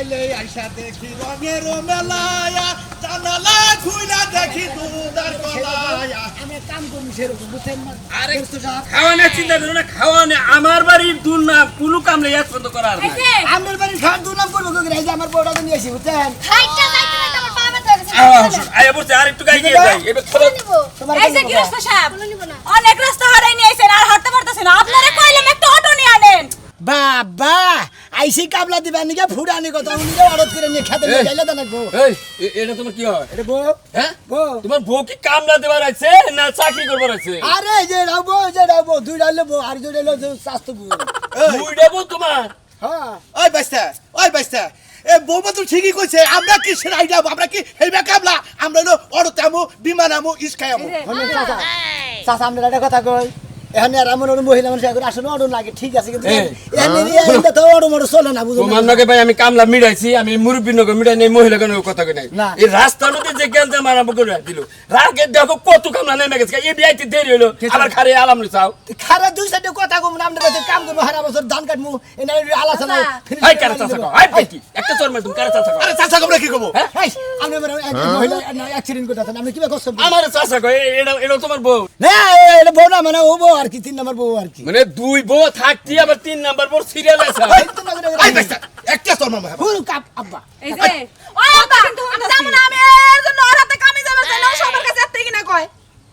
আইলে আইসা দেখি রঙের মেলায়া জানালা খুইলা দেখি দুধার কলায়া আমি কাম করি সেরকম বুঝছেন না আরে খাওয়ানোর চিন্তা করো না, খাওয়ানো আমার বাড়ির দুধ না কোনো কাম নেই এক পর্যন্ত করার নাই। আমার বাড়ি খাওয়ার দুনাম করবো করে এই যে আমার বউটা নিয়ে আসি বুঝছেন খাইটা যাইতে যাইতে আমার পা ব্যথা হয়ে গেছে আয়া বলছে আর একটু গাই গিয়ে যাই এবার চলে নিব তোমার এই যে গৃহস্থ সাহেব চলে নিব না অনেক রাস্তা হারাই নিয়ে আইছেন আর হাঁটতে পারতেছেন না। আপনারে কইলাম একটা অটো নিয়ে আনেন। বাবা আইসি কাবলা দিবা নিকে ফুড়ানি কথা উনিকে অর্ডার করে নিয়ে খেতে নিয়ে গেলে তো নাকবো এই এটা তোমার কি হয়? এটা বউ হ্যাঁ বউ তোমার বউ কি কাম না দেবার আছে না চাকরি করবার আছে? আরে যে রাবো দুই ডালে বউ আর দুই ডালে স্বাস্থ্য বউ দুইটা বউ তোমার? হ্যাঁ ওই বাইস্তা এ বৌমা তো ঠিকই কইছে আমরা কি সেরাই যাব আমরা কি হেইবা কামলা আমরা হলো অড়তামু বিমানামু ইসকায়ামু চাচা আপনার একটা কথা কই এখানে আর আমার মহিলা মানুষ এখন আসলে অড়ন লাগে ঠিক আছে কিন্তু এই, এখানে তো অড় মড় চলে না বুঝুন তোমার নগে ভাই আমি কামলা মিড়াইছি, আমি মুরব্বী নগে মিড়াই নেই, মহিলা কোনো কথা কই নাই। না। এই রাস্তার মধ্যে যে গেলতে মারাম করে দিল রাগে দেখো কত কামলা নেমে গেছে, এই বিয়াইতে দেরি হলো আবার খারে আলাম চাও। খারাপ দুই সাইডে কথা কম না আপনার কাছে কাম করবো হারা বছর ধান কাটবো এনে আলোচনা হাই কারে চাচা কও, হাই ভাই কি একটা চোর মার তুমি কারে চাচা কও? আরে চাচা আমরা কি করব আপনি মহিলা অ্যাক্সিডেন্ট করতেছেন আপনি কিভাবে কষ্ট আমার চাচা কও এটা তোমার বউ? না এটা বউ না মানে ও বউ আর কি 3 নম্বর বউ আর কি মানে দুই বউ থাকতি আবার 3 নাম্বার বউ সিরিয়াল আছে। আই বাইস্তা একটা তোর মামা ফুল কাপ আব্বা এই যে ওই আব্বা আমি যাব না, আমি এর জন্য ওর হাতে কামে যাবে না, ও সবার কাছে এত কিনা কয়।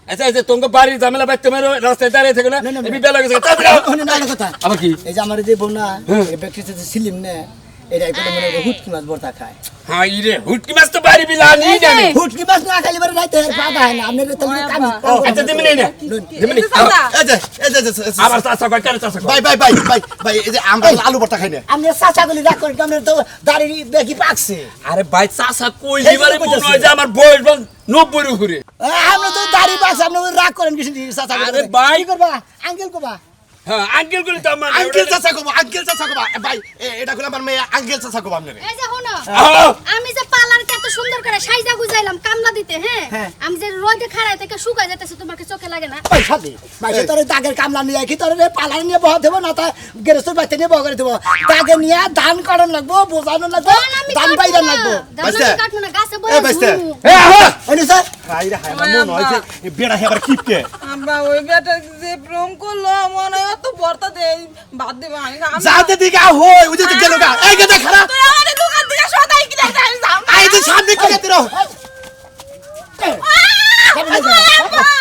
আচ্ছা আচ্ছা তোমার বাড়ির ঝামেলা বাইতে মেরো রাস্তায় দাঁড়িয়ে থেকে না না, না, না। এই বেলা গেছে তাড়াতাড়ি আও। ওখানে না হলো কথা আবার কি? এই যে আমার যে বউ না এই ব্যক্তিটা যে সিলিম না এটা একটা মনে হয় হুটকি মাছ ভর্তা খায় হ্যাঁ ইরে হুটকি মাছ তো বাড়ি বিলা নিয়ে যাবে। হুটকি মাছ না খাইলে পরে রাইতে পাতা হয় না আপনার তো কাম আচ্ছা তুমি নেই না তুমি নেই। চাচা, এই যে আবার চাচা কয় কারে চাচা কয়? ভাই এই যে আমরা আলু ভর্তা খাই না আপনি চাচা গুলি রাখ করেন আপনার তো দাড়ি দেখি পাকছে আরে ভাই চাচা কই এই যে দিবারে কইতাছে। মনে হয় যে আমার বয়স 90 এর উপরে। আপনি তো দাড়ি পাকছে আপনি রাগ করেন কিছু চাচা আরে ভাই। কি করবা আঙ্কেল কোবা হ্যাঁ আঙ্কেল কইলে তো আমার আঙ্কেল চাচা কব ভাই এটা কইলা আমার মেয়ে আঙ্কেল চাচা কব আপনারে এই যে হনো আহ! আমি যে পার্লারকে এত সুন্দর করে সাইজা গুজাইলাম কামলা দিতে হ্যাঁ। হ্যাঁ আমি যে রোদে খাড়াই থেকে শুকায় যাইতেছে তোমাকে চোখে লাগে না পয়সা দে মাইসে তোর দাগের কামলা নিয়ে কি তোর পালার নিয়ে বহা দেবো না তা গেরস্তর বাচ্চা নিয়ে বহা করে দেবো দাগে নিয়ে ধান কাটন লাগবো বোঝানো লাগবো ধান বাইরান লাগবো বাইস্তা। কাটবো না গাছে এ বাইস্তা। বয়ে ওই স্যার হাই রে হাই আমার মনে হয় যে এই বেড়া হেবার কিপকে আমরা ওই বেটা যে প্রেম করলো মনে হয় তো বর্তা দেই বাদ দেব আমি যাতে দিকে হই ওই যে গেল গা এই গেদা খারাপ তুই আমাদের দোকান থেকে সদাই কিনে যাই যাও আই যে সামনে করে দিরো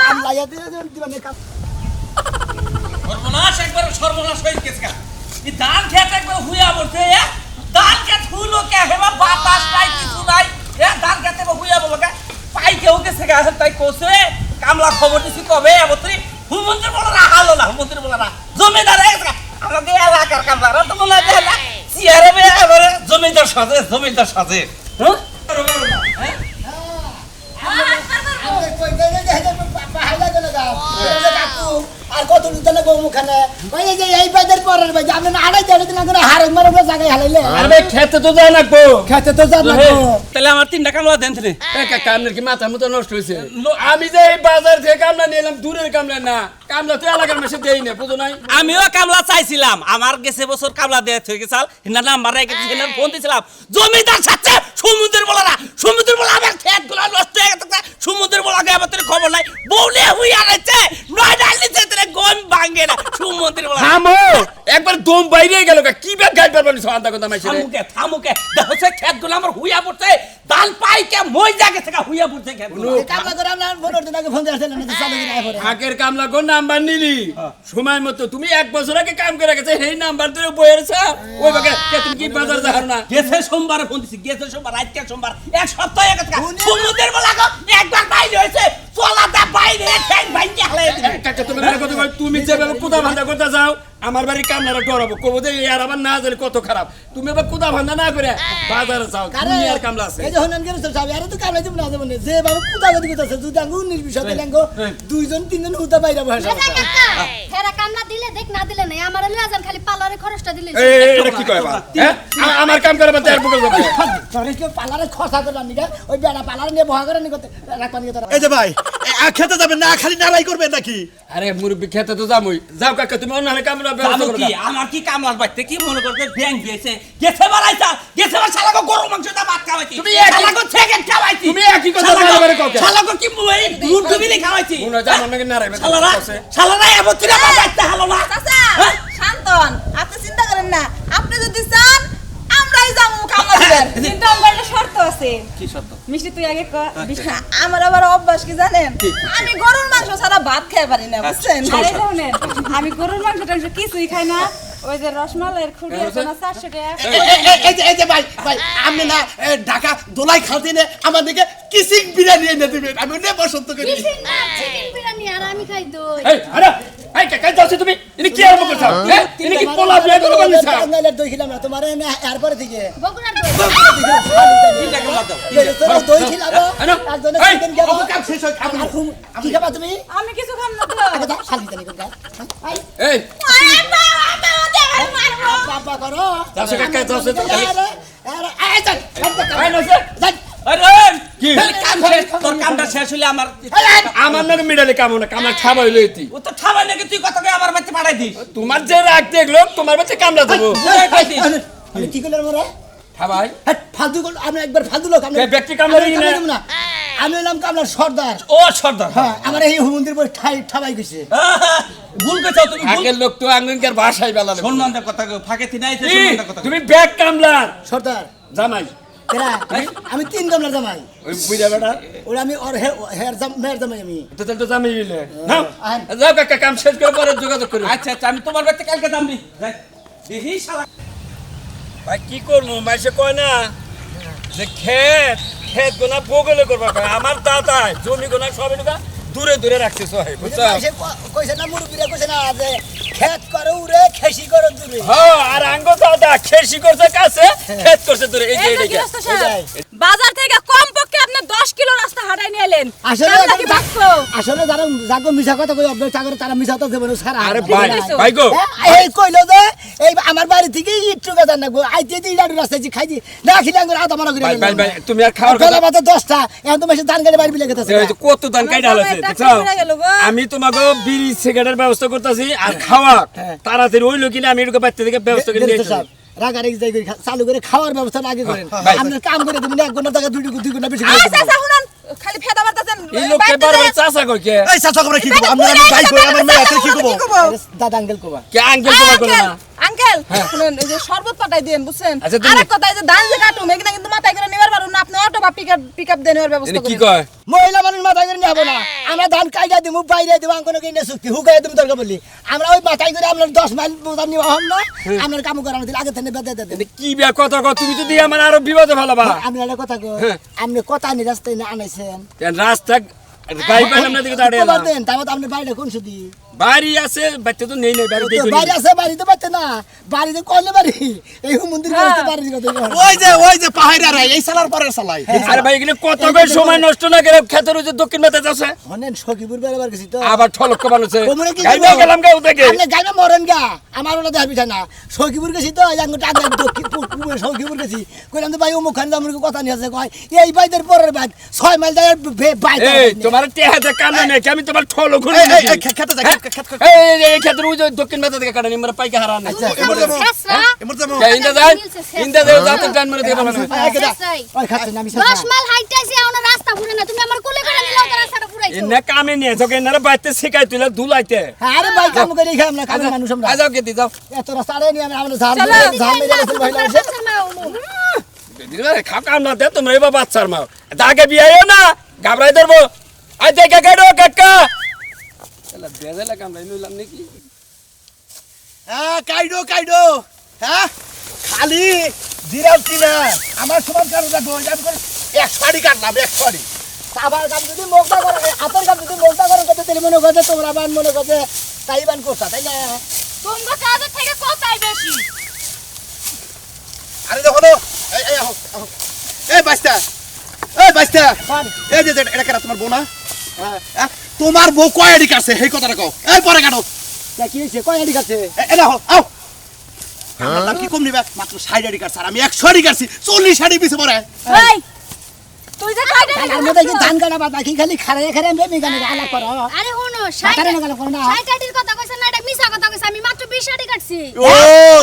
কামলা ইয়া দিয়ে দিবানে কাম সর্বনাশ একবার সর্বনাশ হয়ে গেছে এই ধান খেত একবার হুইয়া বলছে ধান খেত হুলো কে হেবা বাতাস নাই কিছু নাই ধান খেতে হুইয়া বলবে পাই কেউ গেছে গা তাই কোসে কামলা খবর দিছি কবে এবতরি হুমন্ত্রী বলা না হালো না হুমন্ত্রী বলা না জমিদার গেছে আমাদের এলাকার কামলারা তো মনে হয় না চেয়ারে বে এবারে জমিদার সাজে হ্যাঁ আর কত দিনে গো মুখানে ওই যে এই বাজার পরের বাজার আপনি আড়াই দেড় দিন করে হারে মারে জায়গায় হালাইলে আরে খেতে তো যায় না গো। খেতে তো যান না তাহলে আমার 3টা কামলা দেন রে এ কাকা আপনার কি মাথা মতো নষ্ট হয়েছে? আমি যে এই বাজার থেকে কামলা নিলাম দূরের কামলা না, কামলা তো এলাকার মাসে দেই না বুঝো নাই? আমিও কামলা চাইছিলাম আমার গেছে বছর কামলা দেয়া হয়ে গেছাল হিনা নাম্বার রেখে দিয়েছিলাম ফোন দিছিলাম জমিদার সাথে সমুদ্রের বলা না সমুদ্রের বলা আমার খেত গুলো নষ্ট হয়ে গেছে সমুদ্রের বলা গে আমার খবর নাই বউলে হুইয়া গেছে নয় ডালিতে তোরে গম ভাঙে না সমুদ্রের বলা থামো একবার দম বাইরে গেল কি ব্যাগ গাইড পারবনি সন্ধ্যা কথা মাইছে রে। থামুকে দেখো সে খেত গুলো আমার হুইয়া পড়ছে দাল পাই কে মই জায়গা থেকে হুইয়া পড়ছে খেত কামলা করে আমরা বড় দিন আগে ফোন দিয়েছিলেন না চালু করে আয় পরে আগের কামলা কোন নাম্বার নিলি সময় মতো তুমি 1 বছর আগে কাম করে গেছে এই নাম্বার ধরে বইয়েছ ওই বাগে তুমি কি বাজার যাও না? গেছে সোমবারে ফোন দিছি গেছে সোমবার আজকে সোমবার এক সপ্তাহ হয়ে গেছে সমুদ্রের বলা একবার বাইরে হয়েছে চলাটা বাইরে ঠ্যাং ভাঙিয়ে হালাই দিবে কাকা তুমি মেরে কথা কই তুমি যেভাবে কুদা ভান্দা করতে যাও আমার বাড়ি কামলারা ডরাবো কবো যে আর আমার না জানি কত খারাপ তুমি এবার কুদা ভান্দা না করে বাজারে যাও তুমি আর কামলা আছে এই যে হনন গেছে সব আরে তো কামলা দিব না যাব না যে বাবু কুদা গদি করতেছে দুই ডাঙ্গু নির্বিষয় ডাঙ্গু দুইজন তিনজন হুদা বাইরে বসে হেরা কামলা দিলে দেখ না দিলে নাই আমার লয়ে যান খালি পার্লারে খরচটা দিলে এই এটা কি কয় বা হ্যাঁ আমার কাম করে বাতে আর বুকে যাবে তোরে কি পালারে খরচা করলাম নিকে ওই বেড়া পালারে নিয়ে বহা করে নিকে রাখবা নিকে তোরা এই যে ভাই খেতে যাবেন না খালি নাড়াই করবেন নাকি আরে মুরব্বি খেতে তো যামই যাও কাকা তুমি অন্য হালে কামড়া ব্যবস্থা জানো করো কি আমার কি কামলার বাইতে কি মনে করতে ব্যাংক দিয়েছে গেছে বাড়াইতা গেছে বার শালাগো গরু মাংসটা ভাত খাওয়াইছি তুমি একই- শালাগো সেকেন্ড খাওয়াইছি তুমি একই কথা বারবার কও কেন? শালাগো কি মুই দুধ ডুবিলে খাওয়াইছি মনে হয় আমার নাকি নারাইবে শালারা শালারা এমন তুই আমার বাইতে হালো না চাচা হ্যাঁ? শান্তন আপনি চিন্তা করেন না আপনি যদি চান আমরাই যাবো কামলা দিবেন কিন্তু আমার একটা শর্ত আছে কি সত্য মিষ্টি তুই আগে আমার আবার অভ্যাস কি জানেন আমি গরুর মাংস ছাড়া ভাত খেতে পারি না বুঝছেন আরে শুনেন, আমি গরুর মাংস টাংস কিছুই খাই না। ওই যে রসমালাইয়ের খুঁড়ি আছে না 400 টাকা। এই যে ভাই আপনি না ঢাকা দোলাই খালতে নে আমার দিকে কিসিং বিরিয়ানি এনে দিবেন আমি নে পছন্দ করি চিকেন বিরিয়ানি আর আমি খাই দই এই আরে এই কাকা যাচ্ছে তুমি ইনি কি আরম্ভ করছো হ্যাঁ ইনি কি পোলা বিয়ে করে বলছো টাঙ্গাইলের দই খেলাম না তোমার না এরপরে থেকে বগুড়ার দই তিনটা কামলা দাও তোরা দই খেলাবো আনো। তার জন্য এই, চিকেন খাবো কাম শেষ হয় আপনি কি খাবা তুমি আমি কিছু খাম না তো। আগে দাও শালি জানি কোনটা এই বাবা করো যাচ্ছে কাকা যাচ্ছে আরে আরে আয় চল এই নছে আরে কি? কাম শেষ তোর কামটা শেষ হইলে আমার আমার নাকি মিডালে কাম না কামলা খাবা হইলো এতি ও তো খাবার নাকি তুই কত করে আমার বাইতে পাঠাই দিস তোমার যে রাগ দেখলো তোমার বাচ্চা কামলা দেবো আমি কি করলাম রে খাবাই ফালতু করল আমি একবার ফালতু লোক আমি এই ব্যক্তি কামলা দিই না। না আমি হলাম কামলার সর্দার ও সর্দার হ্যাঁ আমার এই মন্দির পর ঠাবাই গেছে ভুল কইছো তুমি ভুল আগের লোক তো আঙ্গিনকার ভাষাই বেলা সম্মানদের কথা কই ফাঁকে তিনাই সম্মানদের কথা তুমি ব্যাগ কামলার সর্দার জামাই কেরা আমি 3 কামলার জামাই ওই বুঝা বেটা ওরা আমি ওর হেয়ার মেয়ের জামাই আমি তো তো জামাই হইলে নাও আন। যাও কাকা কাম শেষ করে পরে যোগাযোগ করো আচ্ছা আচ্ছা আমি তোমার বাইতে কালকে দামবি যাই দেখি শালা ভাই কি করবো মাইসে কয় না যে ক্ষেত গোনা বগলে করবা কয় আমার দাদাই জমি গোনা সব এটুকা দূরে দূরে রাখছে সহায় বুঝছো এসে কইছে না মুরব্বিরা কইছে না যে খেত করে উড়ে খেসি করে দূরে হ্যাঁ আর আঙ্গ দাদা খেসি করছে কাছে ক্ষেত করছে দূরে এই যে এই যে এইটা গৃহস্থ সাহেব, এটাই। বাজার থেকে কমপক্ষে আপনি 10 কিলো রাস্তা হাঁটাই নিয়ে এলেন। আসলে কেমন কি বাক্য? আসলে যারা যাগো মিছা কথা কই অভ্যাস চাকরে তারা মিছা তো দেব না সারা আরে ভাই ভাই গো এই কইলো যে এই আমার বাড়ি থেকে ইট্টু গাছ না গো আইতে দি ইডাডু রাস্তায় জি খাইজি না খিলে আঙ্গুর আদা মারা করে ভাই ভাই ভাই তুমি আর খাওয়ার বেলা কথা বাজে 10টা এখন তো মেশে ধান গাড়ি বাড়ি বিলে গেছে এই যে কত দান কাইডা হলো টাকা দেখছো পড়ে গেল গো। আমি তোমাকে বিড়ি সিগারেটের ব্যবস্থা করতেছি আর খাওয়া তাড়াতাড়ি হইলো কিনা আমি এটুকু বাড়তে থেকে ব্যবস্থা করে দিয়েছি রাগারে যাই করে চালু করে খাওয়ার ব্যবস্থা আগে করেন ভাই। আপনার কাম করে দিবেন 1 ঘন্টা টাকা 2 ঘন্টা বেশি আরে চাচা শুনুন খালি ফেদা মারতাছেন এই লোককে বারবার চাচা কই কে এই চাচা আমরা কি করব আমরা ভাই কই আমার মেয়ে আছে কি করব দাদা আঙ্কেল কোবা কে আঙ্কেল তোমার করে না আঙ্কেল শুনুন এই যে শরবত পাঠাই দেন বুঝছেন আচ্ছা, তুমি- আরেক কথা এই যে ধান যে কাটুম এখানে কিন্তু মাথায় করে নেবার পারুন না আপনি অটো বা পিকআপ দেন এর ব্যবস্থা এনে কি করেন কয় মহিলা মানুষ মাথায় করে নিয়ে না আমরা ধান কাইটা দিব বাইরে দিব আঙ্কনে কিনে চুক্তি হুকাই দিব দরকার বলি আমরা ওই মাথায় করে আপনার 10 মাইল বোঝা নিবা হম না আপনার কাম করানো দিলে আগে থেকে বেদে দেন এনে কি বিয়া কথা কও তুমি যদি আমার আরো বিপদে ফেলাবা আপনি একটা কথা কই আপনি কথা নি রাস্তায় না আনাইছেন কেন রাস্তা গাই পাইলাম না দিকে দাঁড়িয়ে কবার দেন তারপর আপনি বাইরে কোন সুদি বাড়ি আছে বাচ্চা তো নেই বাড়ি দেখি বাড়ি আছে বাড়িতে পারতে না বাড়িতে কইলে বাড়ি এই মন্দির করতে পারি কথা ওই যে পাহাড়ারা এই সালার পরের সালাই আরে ভাই এগুলো কত করে সময় নষ্ট না করে খেতের ওই যে দক্ষিণ মাথায় যাচ্ছে হনেন সখীপুর বেরবার গেছি তো আবার ঠলক বানাচ্ছে কোমরে কি গাইবে গেলাম গাও থেকে আপনি গাইবে মরেন গা আমার ওটা দেখার বিষয় না সখীপুর গেছি তো এই আঙ্গুটা আগে সখীপুর গেছি কইলাম তো ভাই ও মুখান জামুর কথা নিয়ে আছে কয় এই বাইদের পরের বাইক 6 মাইল যায় বাইক এই তোমার টেহাতে কান্না নেই আমি তোমার ঠলক ঘুরে খেতে যাই খেতে এই খেতের ওই যে দক্ষিণ মাথা থেকে কাটানি আমরা পাইকা হারা না এমন যাবো ইন্দা যায় ইন্দা যায় যাতে টাইম মেরে দিয়ে বলো ওই খাচ্ছেন আমি 10 মাইল হাইটাইছি এখন রাস্তা পুরে না তুমি আমার কোলে করে নিলাও তার রাস্তাটা পুরাইছো এনে কামে নিয়ে তোকে এনারা বাইতে শিখাই তুইলা দুলাইতে আরে ভাই কাম করে খাই আমরা কামের মানুষ আমরা যাও কে দি যাও এত রাস্তা আরে নি আমরা ঝাল ঝাল মেরে গেছে মহিলা এসে খাও কাম না দে তোমরা এবার বাচ্চার মাও দাগে বিয়াইও না গাবরাই ধরবো আই দেখে গাড়ো কাকা এলা বেজালা কামরাই নইলাম নাকি হ্যাঁ কাইডো হ্যাঁ খালি জিরাউতি না আমার সমান কারো দেখো আমি করে 100 কাটলাম 100 আবার কাম যদি মোগদা করে আতর কাম যদি মোগদা করে কত তেল মনে করে তোমরা বান মনে করে তাই বান করতা তাই না তোমরা কাজের থেকে কোথায় বেশি? আরে দেখো তো এই বাইস্তা এই যে এটা কেন তোমার বউ না হ্যাঁ তোমার বউ কয়ডি কাছে এই কথাটা কও এই পরে কাটো তা কি হইছে কয় আড়ি কাছে এই দেখো আও কামলার দাম কি কম নিবে মাত্র 60 আড়ি কাটছে আর আমি 100 আড়ি কাটছি 40 আড়ি পিছে পড়ে এই তুই যে কয়টা কালার মধ্যে কি ধান কাটা বাদ কি খালি খারে খারে আমি গানে আলাপ করো আরে হনো মাথারে না গেল কোন না 60 আটির কথা কইছ না এটা মিছা কথা কইছ আমি মাত্র 20 আটি কাটছি ও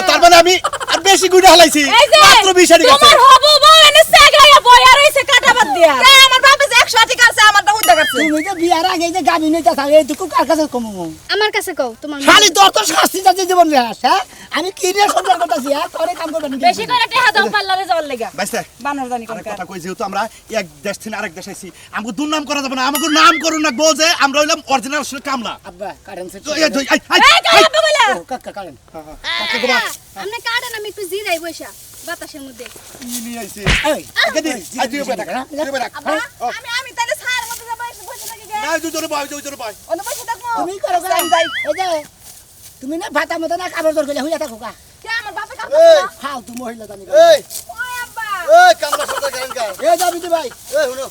তার মানে আমি আর বেশি গুড়া হালাইছি এই যে মাত্র 20 আড়ি কাটছে তোমার হবু বউ এনে সেগাইয়া বইয়া রইছে কাটা বাদ দিয়া এই আমার বাপে যে 100 টাকা আছে আমারটা হুইদা কাটছে তুমি যে বিয়ার আগে যে গাবি নইতা থাও এইটুকু কার কাছে কমু আমার কাছে কও তোমার খালি তোর তো শাস্তি যাচ্ছে জীবন রে হ্যাঁ আমি কি নিয়ে সংসার করতেছি হ্যাঁ করে কাম করবেন বেশি করে টেহা দাও পাল্লারে যাওয়ার লাগা বাইস্তে বানর জানি কোন আরেক কথা কই যেহেতু আমরা এক দেশ থেকে আরেক দেশ আইছি আমাকে দুর্নাম করা যাবে না আমাকে নাম করুন না গো যে আমরা হইলাম অরিজিনাল কামলা আব্বা কারেন্সি তো এই দুই আই এই কাটা বলে কাকা কারেন কাকা গোবা আপনি কাটেন আমি একটু জিরাই বইসা বাতাসের মধ্যে কি নিয়ে আইছে এই গদি আই তুই বেটা তুই বেটা আমি তাহলে ছায়ের মধ্যে যাব বসে থাকি গে না তুই তোর ভাই তুই তোর ভাই অন্য বসে থাকবো তুমি করো যাই যাই এই যে তুমি না ভাতা মতো না কাপড় দর গলে হইয়া থাকো কা কে আমার বাপে কাম এই খাও তুমি মহিলা জানি এই ওই আব্বা এই কামলা সরকার করেন কা এই যাবি দি ভাই এই শুনো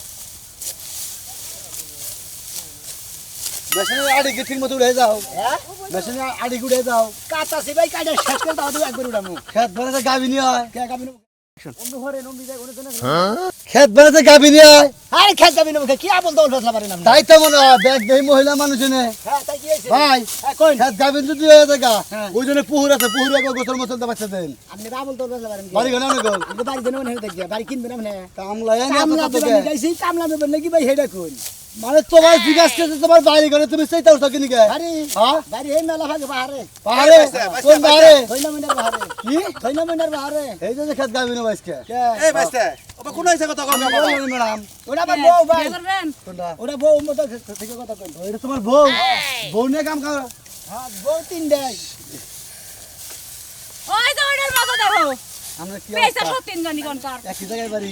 মেশিনের আড়ি ঠিক মতো উড়ে যাও হ্যাঁ মেশিনের আড়ি উড়ে যাও কাটাছি ভাই কাটা শেষ করে দাও তুমি একবার উড়ামু খেত বেড়াতে গাবি নিয়ে হয় কে গাবি নমু অন্য ঘরে নমবি যায় ওনে জন্য খেত বেড়াতে গাবি নিয়ে হয় আরে খেল গাবি নমু কি আবল দল ফসলা পারেন আপনি তাই তো মনে হয় ব্যাগ দেই মহিলা মানুষ নে হ্যাঁ তাই কি হইছে ভাই হ্যাঁ কোন খেত গাবি যদি হয়ে যায় হ্যাঁ। ওই জন্য পুহুর আছে পুহুর একবার গোসল মোসল দে বাচ্চা দেন আপনি আবল দল ফসলা পারেন বাড়ি গেল না গো আমি বাড়ি দেন ওনে দেখিয়া বাড়ি কিনবেন আপনি কামলা এনে কামলা তো তো গাইছি কামলা দেবেন নাকি ভাই হেডা কোন মানে তোমার জিজ্ঞাসা করতে তোমার বাড়ি ঘরে তুমি সেইটা উঠো কিনি গে আরে হ্যাঁ বাড়ি এই মেলা ভাগে বাহারে পাহাড়ে কোন পাহাড়ে কইনা মিনার বাহারে কি কইনা মিনার বাহারে এই যে খেত গাবি না বাইসকে কে এই বাইসতে ওবা কোন হইছে কথা কম ম্যাডাম ওটা আমার বউ ভাই বিয়ে করবেন কোনটা ওটা বউ মতো থেকে কথা কই এটা তোমার বউ বউ নিয়ে কাম কর হ্যাঁ বউ তিন দেয় ওই যে ওইটার মতো দেখো আমরা কি পয়সা সত্যিন জানি কোন কার একই জায়গায় বাড়ি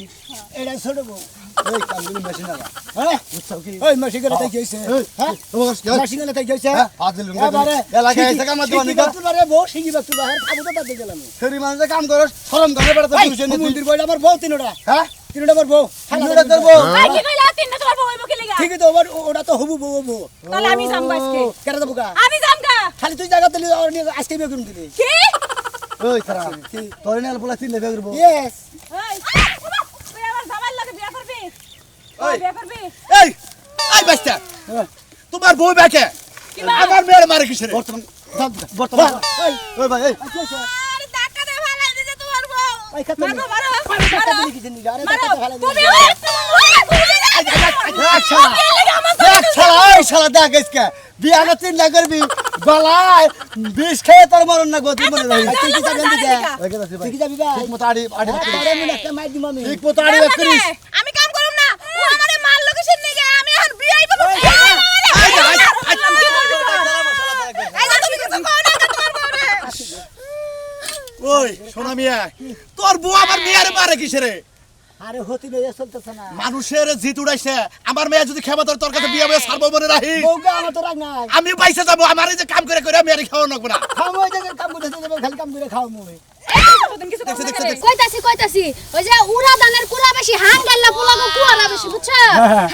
এটা ছোট বউ এই কামগুলো মেশিন লাগা হ্যাঁ বুঝছো কি ওই মাসিকের তাই কইছে হ্যাঁ মাসিকের তাই কইছে হ্যাঁ আদিল এবারে এলাকায় এসে কাম দিও নি বারে বউ শিখি বাতু বাহার খাবো তো তাতে গেলাম ফেরি মানুষে কাম করস শরম ধরে বেড়াতে বুঝছেন নি মন্দির বইটা আমার বউ তিনটা হ্যাঁ তিনটা আমার বউ তিনটা তোর বউ এই কি কইলা তিনটা তোমার বউ হইব কি লাগা ঠিকই তো ওটা তো হবু বউ বউ তাহলে আমি যাম আজকে কেন যাবো গা আমি যাম গা খালি তুই জায়গা দিলি আজকে বিয়ে করুন দিলি কি ওই তারা তোর নিয়ে বলা তিন লেবে করব ইয়েস এই তুই আমার জামাই লাগে বিয়ে করবি ওই। বিয়ে করবি এই এই বাইসতে তোমার বউ ব্যাকে আমার মেয়ের মারে কিসের বর্তমান বর্তমান ওই ভাই এই আরে টাকা দে ভালাই দিছে তোমার বউ ওই খাতা মারো মারো খাতা দিলি কি দিলি আরে মারো টাকা ভালো তুমি দিলি দেখ শালা এই শালা দেখ আজকে বিয়া না তিন লাখ করবি গলায় বিষ খেয়ে তোর মরণ না গতি মনে রহি তুই কি যাবেন দিকে ওই কথা ভাই তুই কি যাবি ভাই ঠিক মতো আড়ি আড়ি আরে মনে একটা মাইর দিম আমি ঠিক মতো আড়ি করিস আমি কাম করুম না ও আমারে মাল লোকেশন নিয়ে আমি এখন বিআই পাবো এই যে তুমি কিছু কও না তোমার বউরে ওই সোনা মিয়া তোর বউ আমার মেয়ের মারে কিসের আরে হতি লইয়া চলতেছ না মানুষের জিত উড়াইছে আমার মেয়ে যদি খেবা তোর কাছে বিয়ে হবে সারবো মনে রাহি বউকে আমার তো রাগ নাই আমি পাইছে যাবো আমার এই যে কাম করে করে মেয়ের খাওয়া নাকবো না খাও ওই জায়গায় কাম করতে দেবে খালি কাম করে খাও মুই তুমি কিছু করতে দেখছি, না দেখছি। কইতাছি ওই যে উড়া দানের কুলা বেশি হাঙ্গাল্লা পোলাগো কুয়ারা বেশি বুঝছো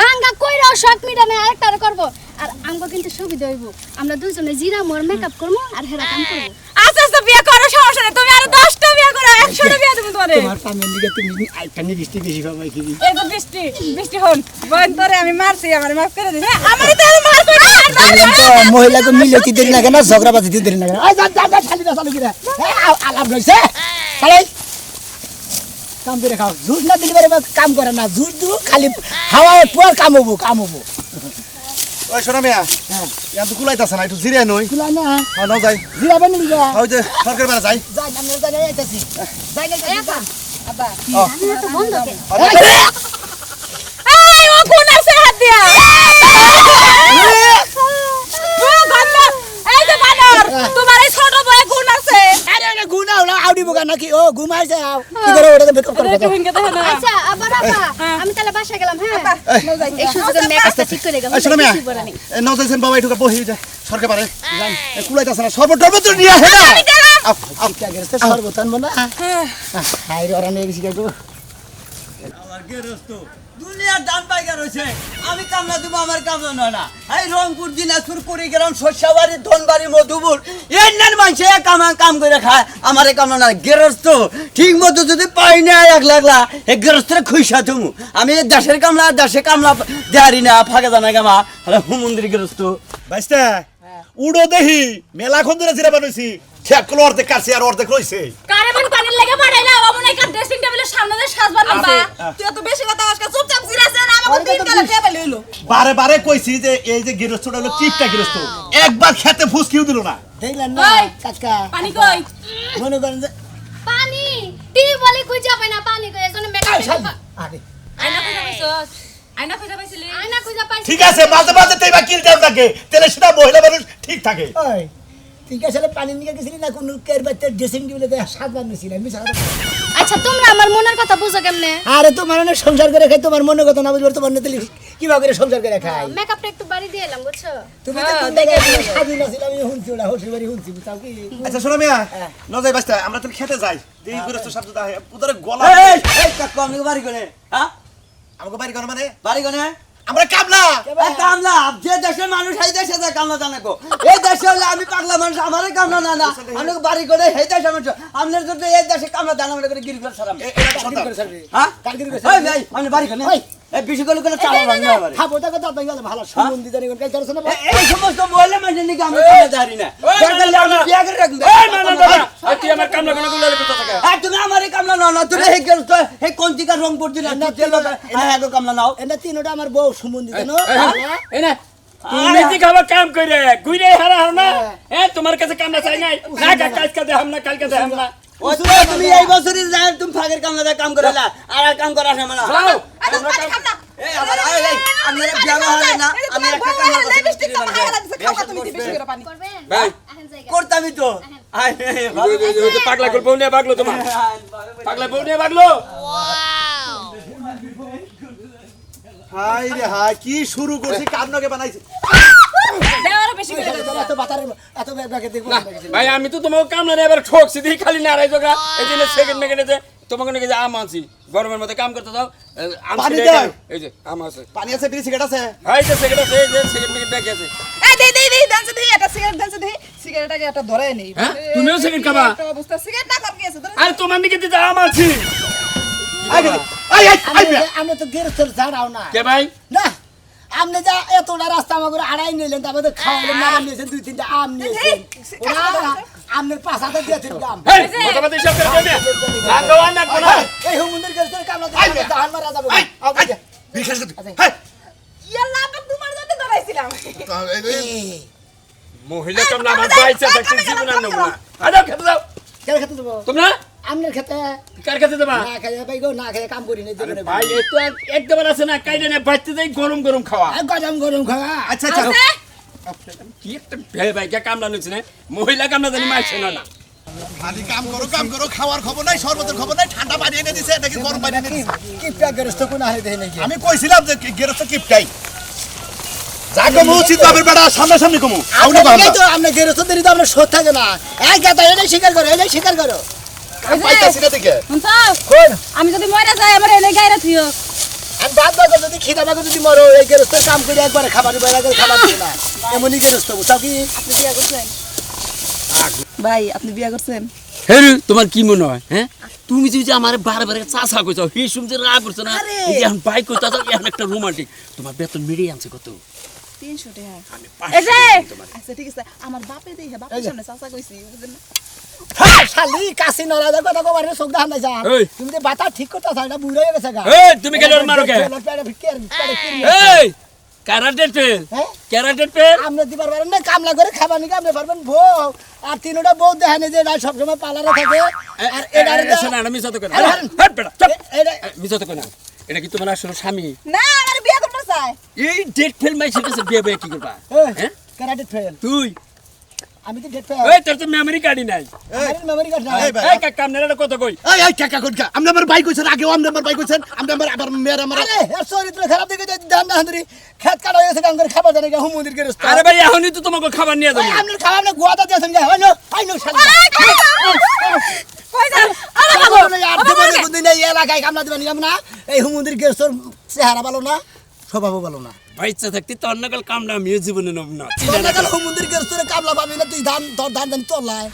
হাঙ্গা কইরাও শখ মিটানে আরেকটারে করব আর আমগো কিন্তু সুবিধা হইব আমরা দুজনে জিরা মোর মেকআপ করবো আর হেরা কাম করব আচ্ছা আচ্ছা বিয়ে করো সমস্যা নেই তুমি আরো 10টা বিয়ে করো 100টা বিয়ে দেব তোমারে তোমার কামের দিকে তুমি আইটা নিষ্টি বেশি পাবাই কি এই তো বৃষ্টি বৃষ্টি হন বোন তোরে আমি মারছি আমারে মাফ করে দিস আমারে তো আর মার কই বললাম তো মহিলাকে মিলতি দেরি লাগে না ঝগড়াবাজি দেরি লাগে না এই যা যা যা খালি না চালু করে আলাপ রইছে খালি কাম করে খাও জুস না দিলে পারে কাম করে না জুস দু খালি হাওয়ায় পুয়ার কাম হবো ওই সোনা মিয়া হ্যাঁ ইয়ান তো কুলাইতাছে না একটু জিরে নই তুলা না হ্যাঁ নাও যাই জিরাবেন নি গা ওই যে সরকার বেড়া যাই যাই না যাই না আইতাছি যাই না যাই না আব্বা আমি তো বন্ধ কে এই ও কোন আছে হাত দিয়া ও গন্ধ এই যে বানর তোমার এই ছোট বয়ে কোন আছে আরে ওটা গুনা হলো আউডি বোকা নাকি ও ঘুমাইছে কি করে ওটা মেকআপ করে একটু হিংকে দেখো না আচ্ছা আবার আমি তাহলে বাসায় গেলাম হ্যাঁ এই সুযোগে মেকআপটা ঠিক করে গেলাম এই সোনা মিয়া নাও যাইছেন বাবা একটু বহি যায় সরকার পারে কুলাইতাছে না সর্বটর্ব তো নিয়ে আসে না আপ কে গেছে সর্বতন বনা হাই রে ওরা নেই গেছি গো গেরস্ত দুনিয়ার দান পাইকা রয়েছে আমি কামলা দেবো আমার কামলা নয় না এই রংপুর দিনাজপুর কুড়িগ্রাম শস্যাবাড়ি ধনবাড়ি মধুপুর এই নান মানুষে কাম করে খায় আমার কামলা না গেরস্ত ঠিক মতো যদি পাই না একলা একলা এই গেরস্তের খুইসা তুমি আমি দেশের কামলা দেহারি না ফাঁকা জানা গামা হুমন্দির গেরস্ত বাইস্তা উড়ো দেহি মেলাখন ধরে জিরা বানাইছি ঠেকলো অর্ধেক কাছে আর অর্ধেক রইছে কারেবান পানির লেগে পড়াই না বাবু নাই কার ড্রেসিং টেবিলের সামনে দিয়ে সাজবার না তুই এত বেশি কথা আজকে চুপচাপ জিরাছেন আমাকে তিন কালা টেবিল হইলো বারে বারে কইছি যে এই যে গৃহস্থটা হলো কিপটা গৃহস্থ একবার খেতে ফুসকিও দিল না দেখলেন না ওই, কাকা পানি কই মনে করেন যে পানি টিউবওয়েলে খুঁজে পাই না পানি কই এজন্য মেকআপ আরে আয়না কইরা পাইছস আয়না কইরা পাইছিলি আয়না খুঁজে পাইছি ঠিক আছে মাঝে মাঝে তেবা কিল টাইম থাকে তাহলে সেটা মহিলা মানুষ ঠিক থাকে ওই ঠিক আছে পানি নিয়ে গেছিলি না কোন কের বাচ্চা ড্রেসিং টেবিলে সাজবার নিছিলাম মিছা কথা। আচ্ছা তোমরা আমার মনের কথা বুঝো কেমনে আরে তোমার অনেক সংসার করে খাই তোমার মনে কথা না বুঝবার তোমার নেতলি কিভাবে করে সংসার করে খাই মেকআপটা একটু বাড়ি দিয়ে এলাম বুঝছো তুমি তো কোন জায়গায় সাজি নাছিল আমি শুনছি ওটা হোসের বাড়ি শুনছি বুঝাও কি আচ্ছা শোনো মিয়া নজাই বাইস্তা আমরা তো খেতে যাই এই গৃহস্থ শব্দ দা পুতরে গলা এই কাকু আমি বাড়ি করে হ্যাঁ আমাকে বাড়ি কোন মানে বাড়ি করে আমরা কামলা কামলা যে দেশের মানুষ এই দেশে যায় কামলা জানে গো এই দেশে হলে আমি পাগলা মানুষ আমারই কামলা না না আমি বাড়ি করে এই দেশে মানুষ আপনার যদি এই দেশে কামলা দানা মনে করে গিরি করে সারাম হ্যাঁ কালকে করে ওই ভাই আমি বাড়ি করে এই বেশি করে করে চালা ভাঙা আবার খাবো তাকে দাঁত ভাঙা ভালো সুমন্দি জানি কোন কাজ করছ না এই সমস্ত মহিলা মানুষের নিকে আমি কামলা জানি না দরকার আমি বিয়ে করে রাখবো এই না না না এই তুই আমার কামলা কোন কোন কথা থাকে তুমি আমারই কামলা নাও না তুমি এই গেল তো এই কোনটিকার রংপুর দিলা না তেল হ্যাঁ কামলা নাও এটা তিনটা আমার বউ সুমন্দি জানো এই না তুমি কি খাবার কাম করে গুইরে হারা হার না তোমার কাছে কামলা চাই নাই না কাজ কাজে হাম না কাল কাজে হাম না ও তুমি এই বছরই যাই তুমি ফাগের কামলা কাম করেলা আর কাম করা আসে না যাও আমরা কাম না এই আবার এই আপনারা বিয়া হয় না আমি একটা কাম করতে লিপস্টিক তো খাওয়া লাগছে খাওয়া তুমি বেশি করে পানি করবেন ভাই এখন জায়গা করতামই তো আয় পাগলা গল্প নিয়ে বাগলো তোমার পাগলা বউ নিয়ে বাগলো হাই রে হাই কি শুরু করছি কান্নকে বানাইছি দেওয়ার বেশি করে এত বাতার এত ব্যাগে দেখো ভাই আমি তো তোমাকে কামলা নিয়ে এবার ঠকছি দিয়ে খালি নারাই জোগা এই জন্য সেকেন্ড মেকেটে তোমাকে নাকি যে আম আনছি গরমের মধ্যে কাম করতে দাও পানি দাও। এই যে আম আছে পানি আছে বিড়ি সিগারেট আছে এই যে সেকেন্ড আছে এই যে সেকেন্ড মেকেট ব্যাগ আছে এই দেই দাঁড়া দেই এটা সিগারেট দাঁড়া দেই সিগারেটটাকে একটা ধরে নেই হ্যাঁ? তুমিও সিগারেট খাবা? একটা অবস্থা সিগারেট না কর গেছে আরে তোমার নিকে দিতে আম আনছি আই আই আই আমরা তো গেরস্তের ছাড়াও না কে ভাই না আপনি যা এতটা রাস্তা আমাকে আড়াই নিলেন তারপরে খাওয়ালেন না নিয়েছেন দুই তিনটা আম নিয়েছেন ওরা আপনার পাশাতে দিয়েছেন দাম এই কথা বলতে সব করে দে লাগোয়া না কোনা এই হুমুন্দের গেরস্তের কামলা দাহান মারা যাবে বিড়ি খাস হাই ইয়াল্লাহ আপা তোমার জন্য ধরাইছিলাম মহিলা কামলা আমার বাইছে থাকতে জীবন আর নেব না আরে খেতে দাও কেন খেতে দেবো তোমরা আপনার খেতে কার খেতে দেবা না খাইয়ে পাই গো না খাইয়ে কাম করি নাই দেবেন ভাই এই তো একদম আছে না কাইডে না বাইতে যাই গরম গরম খাওয়া গরম গরম খাওয়া আচ্ছা আচ্ছা কি একটা ভাই কে কামলা নিছে না মহিলা কামলা জানি মাইছে না না খালি কাম করো খাওয়ার খবর নাই শরবতের খবর নাই ঠান্ডা পানি এনে দিছে নাকি গরম পানি এনে দিছে কিপটা গেরস্ত কোন হারে দেয় নাকি আমি কইছিলাম যে গেরস্ত কিপটাই যাকে উচিত বাবের বেড়া সামনাসামনি কমু আউনে বান্দা তো আপনি গেরস্ত দেরি তো আপনার শোধ থাকে না এই গাদা এটাই স্বীকার করো এটাই স্বীকার করো পাইতাছি না দেখে কোন আমি যদি মরে যাই আমার এনে গায়রা থিও আর বাদ বাদ যদি খিদা বাগে যদি মরো এই গেরস্তের কাম করে একবার খাবার বেলা করে খাবার দিও না এমনই গেরস্ত বুঝাও কি আপনি বিয়া করছেন ভাই আপনি বিয়া করছেন হেরে তোমার কি মনে হয় হ্যাঁ তুমি যে আমার বারে চাচা কইছো হি শুনছে রাগ করছ না এই যে এখন বাইক কইতা তো এখন একটা রোমান্টিক তোমার বেতন মিডিয়ে আনছে কত 300 টাকা আমি এই যে আচ্ছা ঠিক আছে আমার বাপে দেই বাপের সামনে চাচা কইছি বুঝছেন না হ্যাঁ শালি কাশি নরাজা কথা কবার চোখ দেখা নাই যা এই। তুমি যে বাতা ঠিক করতে চাও না বুড়ো হয়ে গেছে গা এই তুমি কেন মারো কে এই ক্যারাটের পে হ্যাঁ? ক্যারাটের পে আপনি দিবার পারেন না কামলা করে খাবার নিকে আপনি পারবেন বউ আর তিনটা বউ দেখে না যে এটা সবসময় পালারে থাকে আর এটারে শোনা না মিছা তো করে আরে, হট বেটা চুপ এটা মিছা তো করে এটা কি তোমার আসলে স্বামী না আমার বিয়া করতে চাই এই ডেট ফেল মাইছে কাছে বিয়ে বিয়ে কি করবা হ্যাঁ কারাটে ফেল তুই আমি তো ডেট ফেল এই তোর তো মেমরি কার্ডই নাই আমার মেমরি কার্ড এই ভাই এই কাম নেড়া কত কই এই কাকা কোনকা আমরা আমার বাইক কইছেন আগেও আমরা আমার বাইক কইছেন আমরা আবার মেয়ের আমার আরে এর চরিত্র খারাপ দেখে যে দান না হাঁদরি খেত কাটা হয়ে গেছে কাম করে খাবার জানে গা হুমুদির কে রাস্তা আরে ভাই এখনই তো তোমাকে খাবার নিয়ে যাবো আপনি খাবার না গোয়াদা দিয়েছেন গা হয় না শালি কই যান আরে কামলা বাবু দিবেন, আর দেবেন না, কোনদিন এই এলাকায় কামলা দিবেন নিয়ম না। এই হুমুন্দির গেস্তর চেহারা ভালো না, স্বভাবও ভালো না। বাইচ্চা থাকতে তোর নাকাল কামলা আমিও জীবনে নেব না তোর নাকাল হুমুন্দির গেস্তরে কামলা পাবি না, তুই ধান তোর ধান ধান তোর লাই